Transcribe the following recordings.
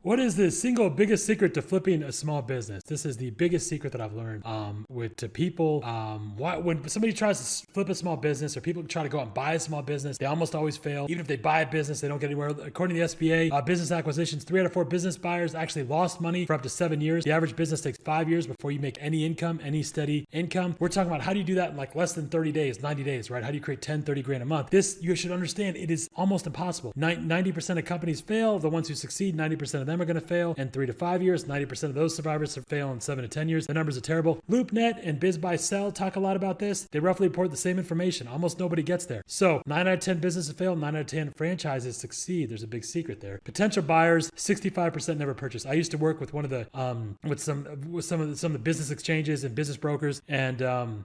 What is the single biggest secret to flipping a small business? This is the biggest secret that I've learned to people. When somebody tries to flip a small business or people try to go out and buy a small business, they almost always fail. Even if they buy a business, they don't get anywhere. According to the SBA, business acquisitions, 3 out of 4 business buyers actually lost money for up to 7 years. The average business takes 5 years before you make any income, any steady income. We're talking about how do you do that in like less than 30 days, 90 days, right? How do you create 10, 30 grand a month? This, you should understand, it is almost impossible. 90% of companies fail. The ones who succeed, 90% of them are going to fail in 3 to 5 years. 90% of those survivors fail in 7 to 10 years. The numbers are terrible. LoopNet and BizBuySell talk a lot about this. They roughly report the same information. Almost nobody gets there. So 9 out of 10 businesses fail, 9 out of 10 franchises succeed. There's a big secret there. Potential buyers, 65% never purchase. I used to work with one of the with some of the business exchanges and business brokers, and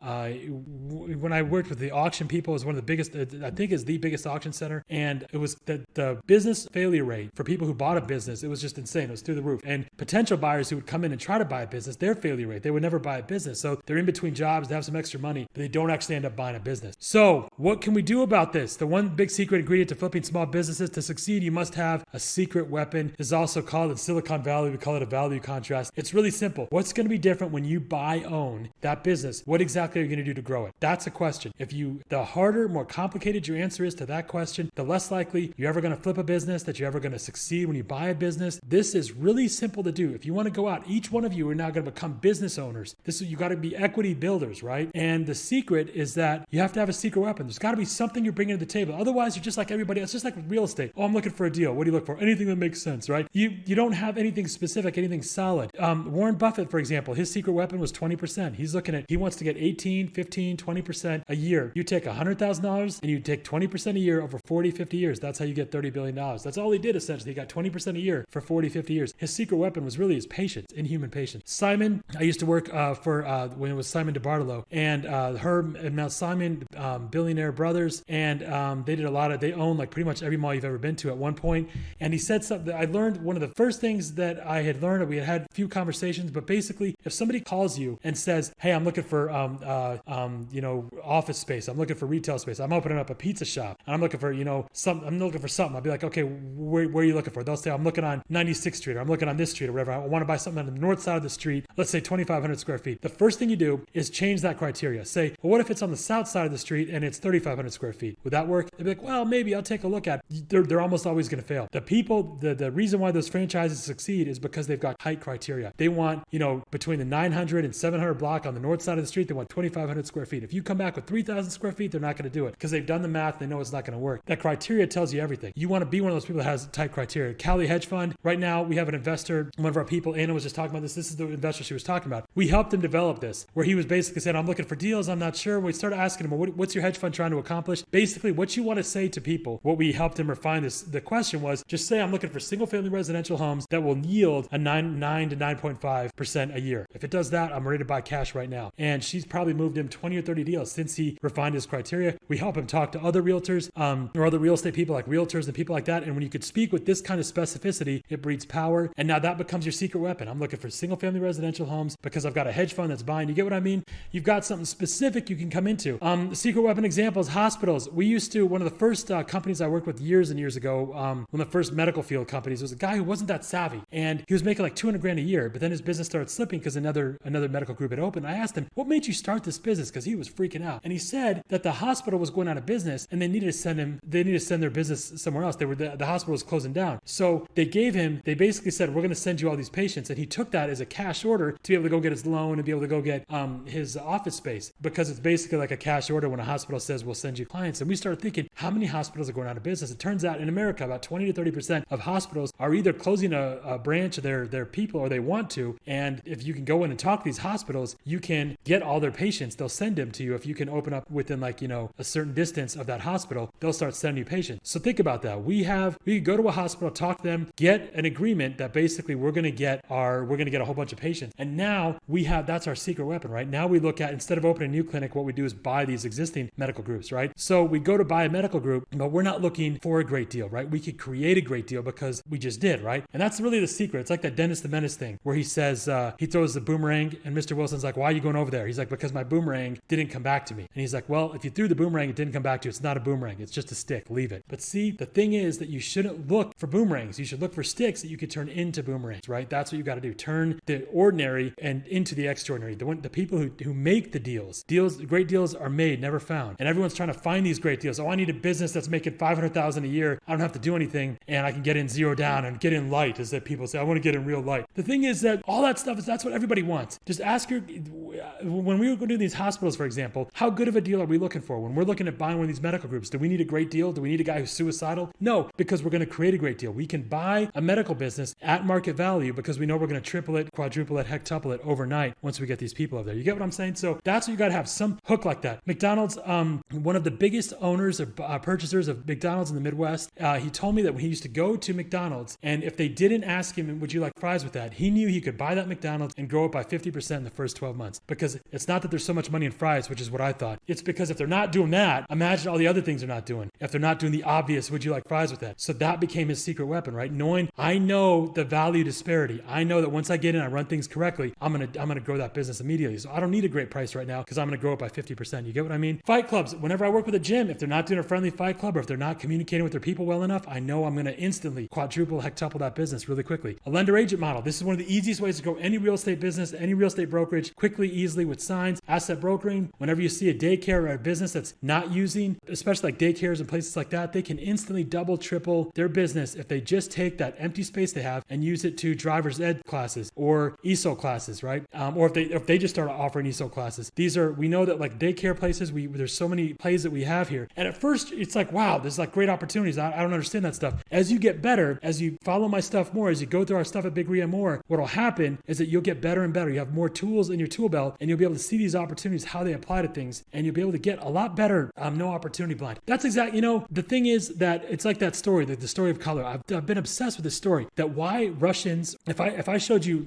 when I worked with the auction people, it was one of the biggest, I think is the biggest auction center, and it was the business failure rate for people who bought a business, it was just insane. It was through the roof. And potential buyers who would come in and try to buy a business, their failure rate, they would never buy a business. So they're in between jobs, they have some extra money, but they don't actually end up buying a business. So what can we do about this? The one big secret ingredient to flipping small businesses: to succeed, you must have a secret weapon. This is also called, in Silicon Valley, we call it a value contrast. It's really simple. What's going to be different when you own that business? What exactly are you going to do to grow it? That's a question. The harder, more complicated your answer is to that question, the less likely you're ever going to flip a business, that you're ever going to succeed when you buy a business. This is really simple to do. If you want to go out, each one of you are now going to become business owners. You got to be equity builders, right? And the secret is that you have to have a secret weapon. There's got to be something you're bringing to the table. Otherwise, you're just like everybody else. Just like with real estate. Oh, I'm looking for a deal. What do you look for? Anything that makes sense, right? You don't have anything specific, anything solid. Warren Buffett, for example, his secret weapon was 20%. He wants to get 18, 15, 20% a year. You take $100,000 and you take 20% a year over 40, 50 years. That's how you get $30 billion. That's all he did essentially. He got 20% a year for 40, 50 years. His secret weapon was really his patience, inhuman patience. Simon, I used to work for when it was Simon DeBartolo, and Herb and Mount Simon, billionaire brothers, and they own like pretty much every mall you've ever been to at one point. And he said something that I learned, one of the first things that I had learned, we had a few conversations, but basically if somebody calls you and says, hey, I'm looking for office space, I'm looking for retail space, I'm opening up a pizza shop, and I'm looking for something, I'll be like, okay, where are you looking for? They'll say, I'm looking on 96th Street, or I'm looking on this street, or whatever. I want to buy something on the north side of the street, let's say 2,500 square feet. The first thing you do is change that criteria. Say, well, what if it's on the south side of the street and it's 3,500 square feet? Would that work? They'd be like, well, maybe I'll take a look at it. They're almost always going to fail. The reason why those franchises succeed is because they've got tight criteria. They want, between the 900 and 700 block on the north side of the street, they want 2,500 square feet. If you come back with 3,000 square feet, they're not going to do it because they've done the math. They know it's not going to work. That criteria tells you everything. You want to be one of those people that has tight criteria. Cali Hedge Fund, right now we have an investor, one of our people, Anna was just talking about this. This is the investor she was talking about. We helped him develop this, where he was basically saying, I'm looking for deals, I'm not sure. We started asking him, what's your hedge fund trying to accomplish? Basically, what you want to say to people, what we helped him refine this, the question was, just say I'm looking for single family residential homes that will yield a 9 to 9.5% a year. If it does that, I'm ready to buy cash right now. And she's probably moved him 20 or 30 deals since he refined his criteria. We help him talk to other realtors or other real estate people like realtors and people like that. And when you could speak with this kind of specificity, it breeds power. And now that becomes your secret weapon. I'm looking for single family residential homes because I've got a hedge fund that's buying. You get what I mean? You've got something specific you can come into. The secret weapon example is hospitals. We used to, one of the first companies I worked with years and years ago, one of the first medical field companies, was a guy who wasn't that savvy. And he was making like 200 grand a year, but then his business started slipping because another medical group had opened. I asked him, what made you start this business? Because he was freaking out. And he said that the hospital was going out of business and they needed to send their business somewhere else. The hospital was closing down. So they basically said, we're going to send you all these patients. And he took that as a cash order to be able to go get his loan and be able to go get his office space, because it's basically like a cash order when a hospital says, we'll send you clients. And we started thinking, how many hospitals are going out of business? It turns out in America, about 20 to 30% of hospitals are either closing a branch of their people or they want to. And if you can go in and talk to these hospitals, you can get all their patients. They'll send them to you. If you can open up within a certain distance of that hospital, they'll start sending you patients. So think about that. We could go to a hospital, talk to them, get an agreement that basically we're going to get a whole bunch of patients. And now that's our secret weapon, right? Now we look at, instead of opening a new clinic, what we do is buy these existing medical groups, right? So we go to buy a medical group, but we're not looking for a great deal, right? We could create a great deal because we just did, right? And that's really the secret. It's like that Dennis the Menace thing where he says, he throws the boomerang and Mr. Wilson's like, why are you going over there? He's like, because my boomerang didn't come back to me. And he's like, well, if you threw the boomerang, it didn't come back to you. It's not a boomerang. It's just a stick. Leave it. But see, the thing is that you shouldn't look for boomerangs. You should look for sticks. sticks that you could turn into boomerangs, right? That's what you got to do. Turn the ordinary and into the extraordinary. The people who make the deals, great deals are made, never found. And everyone's trying to find these great deals. Oh, I need a business that's making $500,000 a year. I don't have to do anything and I can get in zero down and get in light, as that people say. I want to get in real light. The thing is that all that stuff that's what everybody wants. Just ask when we go to these hospitals, for example, how good of a deal are we looking for? When we're looking at buying one of these medical groups, do we need a great deal? Do we need a guy who's suicidal? No, because we're going to create a great deal. We can buy a medical business at market value because we know we're going to triple it, quadruple it, hectuple it overnight once we get these people over there. You get what I'm saying? So that's what you got to have, some hook like that. McDonald's, one of the biggest owners or purchasers of McDonald's in the Midwest, he told me that when he used to go to McDonald's, and if they didn't ask him, would you like fries with that? He knew he could buy that McDonald's and grow it by 50% in the first 12 months. Because it's not that there's so much money in fries, which is what I thought. It's because if they're not doing that, imagine all the other things they're not doing. If they're not doing the obvious, would you like fries with that? So that became his secret weapon, right? I know the value disparity. I know that once I get in, I run things correctly, I'm gonna grow that business immediately. So I don't need a great price right now because I'm gonna grow it by 50%. You get what I mean? Fight clubs. Whenever I work with a gym, if they're not doing a friendly fight club or if they're not communicating with their people well enough, I know I'm gonna instantly quadruple, hectuple that business really quickly. A lender agent model. This is one of the easiest ways to grow any real estate business, any real estate brokerage, quickly, easily with signs. Asset brokering. Whenever you see a daycare or a business that's not using, especially like daycares and places like that, they can instantly double, triple their business if they just take that empty space they have and use it to driver's ed classes or ESOL classes, right? Or if they just start offering ESOL classes. We know that like daycare places, there's so many plays that we have here. And at first it's like, wow, there's like great opportunities. I don't understand that stuff. As you get better, as you follow my stuff more, as you go through our stuff at Big RIA more, what'll happen is that you'll get better and better. You have more tools in your tool belt and you'll be able to see these opportunities, how they apply to things, and you'll be able to get a lot better. No opportunity blind. That's exactly, the thing is that it's like that story, the story of color. I've been obsessed with this story, that why Russians, if I showed you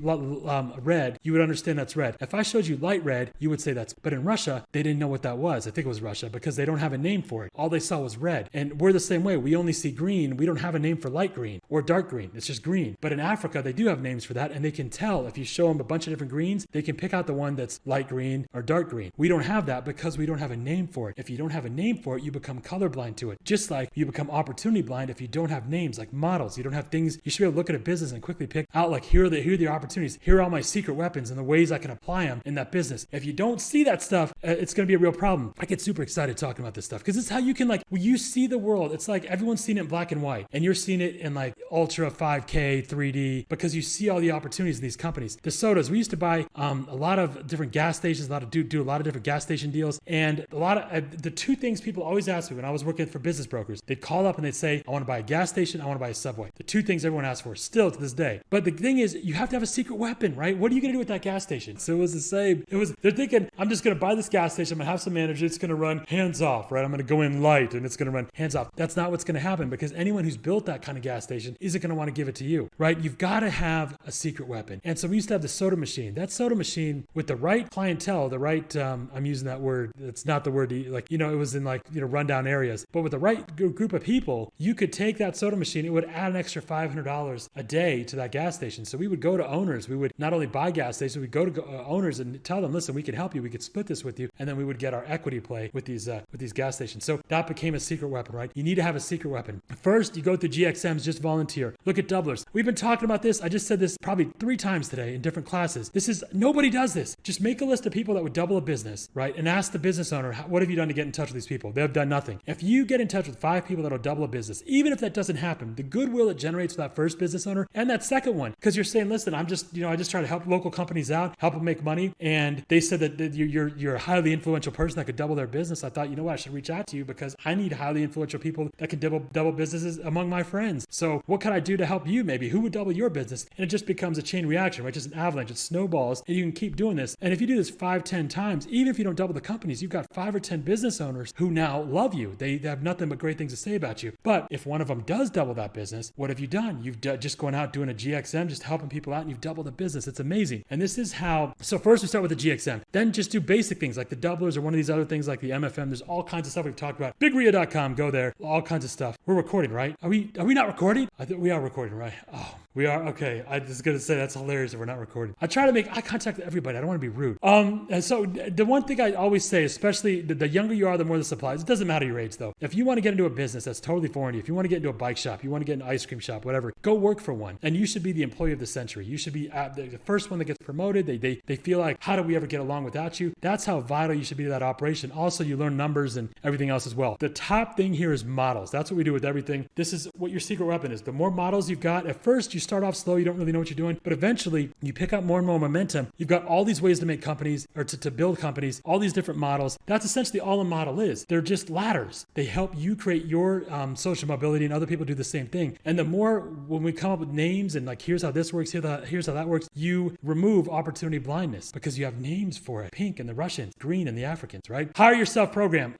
red, you would understand that's red. If I showed you light red, you would say that's, but in Russia, they didn't know what that was. I think it was Russia because they don't have a name for it. All they saw was red. And we're the same way. We only see green. We don't have a name for light green or dark green. It's just green. But in Africa, they do have names for that. And they can tell if you show them a bunch of different greens, they can pick out the one that's light green or dark green. We don't have that because we don't have a name for it. If you don't have a name for it, you become colorblind to it. Just like you become opportunity blind if you don't have names like models. You don't have things. You should be able to look at a business and quickly pick out like, here are the opportunities. Here are all my secret weapons and the ways I can apply them in that business. If you don't see that stuff, it's going to be a real problem. I get super excited talking about this stuff because it's how you can when you see the world. It's like everyone's seen it in black and white and you're seeing it in like ultra 5K 3D because you see all the opportunities in these companies. The sodas, we used to buy a lot of different gas stations, do a lot of different gas station deals, and a lot of the two things people always ask me when I was working for business brokers, they'd call up and they'd say, I want to buy a gas station, I want to buy a Subway. The two things everyone asks for still to this day. But the thing is, you have to have a secret weapon, right? What are you going to do with that gas station? So it was the same. They're thinking, I'm just going to buy this gas station, I'm going to have some manager, it's going to run hands off, right? I'm going to go in light and it's going to run hands off. That's not what's going to happen because anyone who's built that kind of gas station isn't going to want to give it to you, right? You've got to have a secret weapon. And so we used to have the soda machine. That soda machine with the right clientele, the right, I'm using that word, it's not the word, it was in rundown areas, but with the right group of people, you could take that soda machine, it would add an extra $500 a day to that gas station. So we would go to owners, we would not only buy gas stations, we'd go to owners and tell them, listen, we can help you, we could split this with you, and then we would get our equity play with these gas stations. So that became a secret weapon, right? You need to have a secret weapon. First, you go through GXMs, just volunteer. Look at doublers. We've been talking about this. I just said this probably 3 times today in different classes. Nobody does this. Just make a list of people that would double a business, right? And ask the business owner, what have you done to get in touch with these people? They've done nothing. If you get in touch with 5 people that'll double a business, even if that doesn't happen, the goodwill it generates for that first business owner and that second one, because you're saying, listen, I just try to help local companies out, help them make money. And they said that you're a highly influential person that could double their business. I thought, I should reach out to you because I need highly influential people that can double businesses among my friends. So what can I do to help you maybe? Who would double your business? And it just becomes a chain reaction, right? Just an avalanche. It snowballs and you can keep doing this. And if you do this 5-10 times, even if you don't double the companies, you've got 5 or 10 business owners who now love you. They have nothing but great things to say about you. But if one of them does double that business, what have you done? You've just gone out doing a GXM, just helping people out, and you've doubled the business. It's amazing. And this is how, so first we start with the GXM, then just do basic things like the doublers or one of these other things like the MFM. There's all kinds of stuff we've talked about. BigRIA.com, go there, all kinds of stuff. We're recording, right? Are we not recording? I think we are recording, right? Oh. We are okay. I was gonna say that's hilarious if we're not recording. I try to make eye contact with everybody. I don't want to be rude. And so the one thing I always say, especially the younger you are, the more this applies. It doesn't matter your age though. If you want to get into a business that's totally foreign to you, if you want to get into a bike shop, you want to get into an ice cream shop, whatever, go work for one. And you should be the employee of the century. You should be the first one that gets promoted. They feel like, how do we ever get along without you? That's how vital you should be to that operation. Also, you learn numbers and everything else as well. The top thing here is models. That's what we do with everything. This is what your secret weapon is. The more models you've got, at first you start off slow, you don't really know what you're doing, but eventually you pick up more and more momentum. You've got all these ways to make companies or to build companies, all these different models. That's essentially all a model is. They're just ladders. They help you create your social mobility, and other people do the same thing. And the more, when we come up with names and like, here's how this works, here's how that works, you remove opportunity blindness because you have names for it. Pink and the Russians, green and the Africans, right? Hire Yourself program.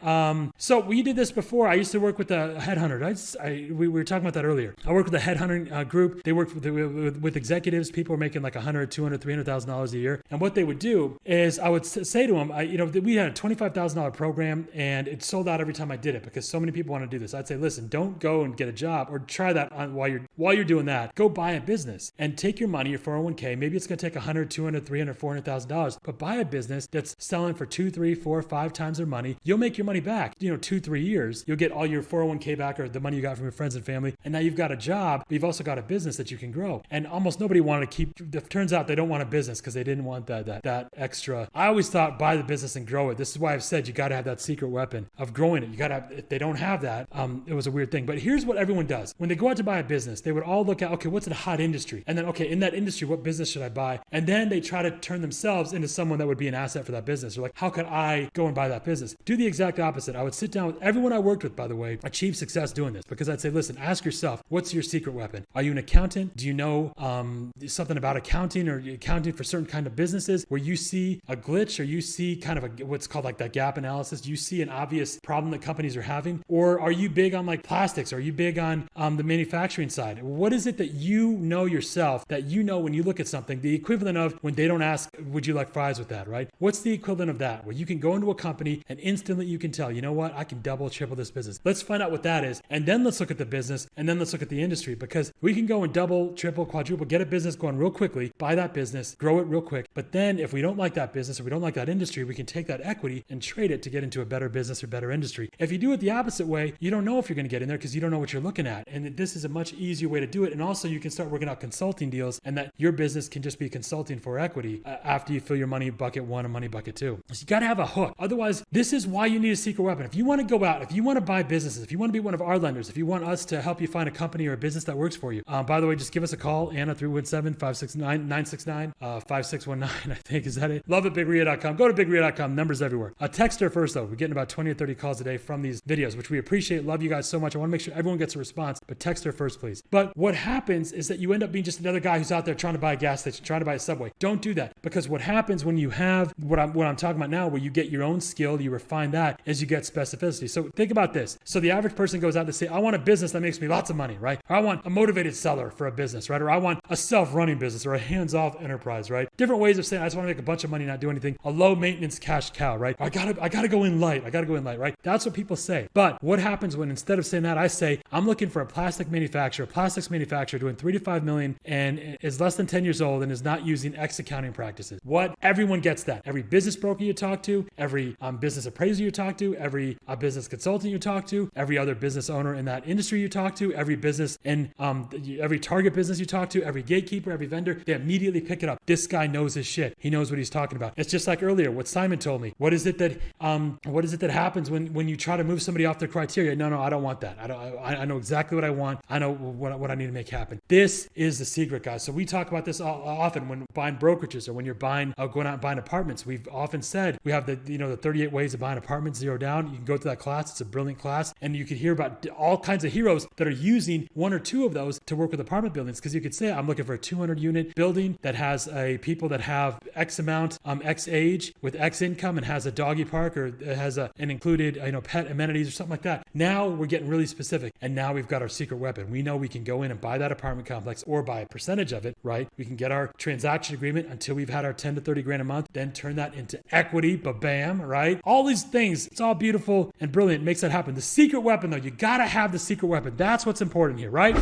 So we did this before. I used to work with a headhunter. We were talking about that earlier. I worked with a headhunting group. They worked with executives. People were making like $100,000, $200,000, $300,000 a year. And what they would do is I would say to them, we had a $25,000 program and it sold out every time I did it because so many people want to do this. I'd say, listen, don't go and get a job or try that while you're doing that. Go buy a business and take your money, your 401k. Maybe it's going to take $100,000, $200,000, $300,000, $400,000, but buy a business that's selling for 2, 3, 4, 5 times their money. You'll make your money back, 2, 3 years. You'll get all your 401k back or the money you got from your friends and family. And now you've got a job, but you've also got a business that you can grow. And almost nobody wanted to keep, it turns out they don't want a business because they didn't want that extra. I always thought buy the business and grow it. This is why I've said you got to have that secret weapon of growing it. You got to have, if they don't have that, it was a weird thing. But here's what everyone does. When they go out to buy a business, they would all look at, okay, what's a hot industry? And then, okay, in that industry, what business should I buy? And then they try to turn themselves into someone that would be an asset for that business. Or like, how could I go and buy that business? Do the exact opposite. I would sit down with everyone I worked with, by the way, achieve success doing this, because I'd say, listen, ask yourself, what's your secret weapon? Are you an accountant? Do you know something about accounting or accounting for certain kind of businesses where you see a glitch or you see kind of what's called like that gap analysis? Do you see an obvious problem that companies are having? Or are you big on like plastics? Are you big on the manufacturing side? What is it that you know yourself that you know when you look at something, the equivalent of when they don't ask, would you like fries with that, right? What's the equivalent of that? Where you can go into a company and instantly you can tell, you know what, I can double, triple this business. Let's find out what that is. And then let's look at the business and then let's look at the industry, because we can go and double, triple, quadruple, get a business going real quickly, buy that business, grow it real quick. But then if we don't like that business or we don't like that industry, we can take that equity and trade it to get into a better business or better industry. If you do it the opposite way, you don't know if you're going to get in there because you don't know what you're looking at. And this is a much easier way to do it. And also you can start working out consulting deals, and that your business can just be consulting for equity after you fill your money bucket 1 and money bucket 2. So you got to have a hook. Otherwise, this is why you need a secret weapon. If you want to go out, if you want to buy businesses, if you want to be one of our lenders, if you want us to help you find a company or a business that works for you, by the way, just give us a call, Anna 317-569-969, 5619, I think. Is that it? Loveatbigria.com. Go to bigria.com. Numbers everywhere. Text her first, though. We're getting about 20 or 30 calls a day from these videos, which we appreciate. Love you guys so much. I want to make sure everyone gets a response, but text her first, please. But what happens is that you end up being just another guy who's out there trying to buy a gas station, trying to buy a Subway. Don't do that, because what happens when you have what I'm talking about now, where you get your own skill, you refine that, is you get specificity. So think about this. So the average person goes out to say, I want a business that makes me lots of money, right? Or I want a motivated seller for a business, right? Or I want a self-running business or a hands-off enterprise, right? Different ways of saying, I just want to make a bunch of money, not do anything. A low maintenance cash cow, right? I gotta go in light. Right? That's what people say. But what happens when instead of saying that, I say, I'm looking for a plastics manufacturer doing 3 to 5 million and is less than 10 years old and is not using X accounting practices. What? Everyone gets that. Every business broker you talk to, every business appraiser you talk to, every business consultant you talk to, every other business owner in that industry you talk to, every business in every target business you talk to, every gatekeeper, every vendor, they immediately pick it up. This guy knows his shit. He knows what he's talking about. It's just like earlier, what Simon told me. What is it that happens when you try to move somebody off their criteria? No, I don't want that. I know exactly what I want. I know what I need to make happen. This is the secret, guys. So we talk about this often when buying brokerages or when you're going out and buying apartments. We've often said we have the 38 ways of buying apartments, 0 down. You can go to that class. It's a brilliant class, and you can hear about all kinds of heroes that are using 1 or 2 of those to work with apartment buildings. Because you could say, I'm looking for a 200 unit building that has people that have X amount, X age with X income, and has a doggy park, or it has an included pet amenities or something like that. Now we're getting really specific, and now we've got our secret weapon. We know we can go in and buy that apartment complex or buy a percentage of it, right? We can get our transaction agreement until we've had our 10 to 30 grand a month, then turn that into equity, bam, right? All these things, it's all beautiful and brilliant, makes that happen. The secret weapon, though, you gotta have the secret weapon. That's what's important here, right?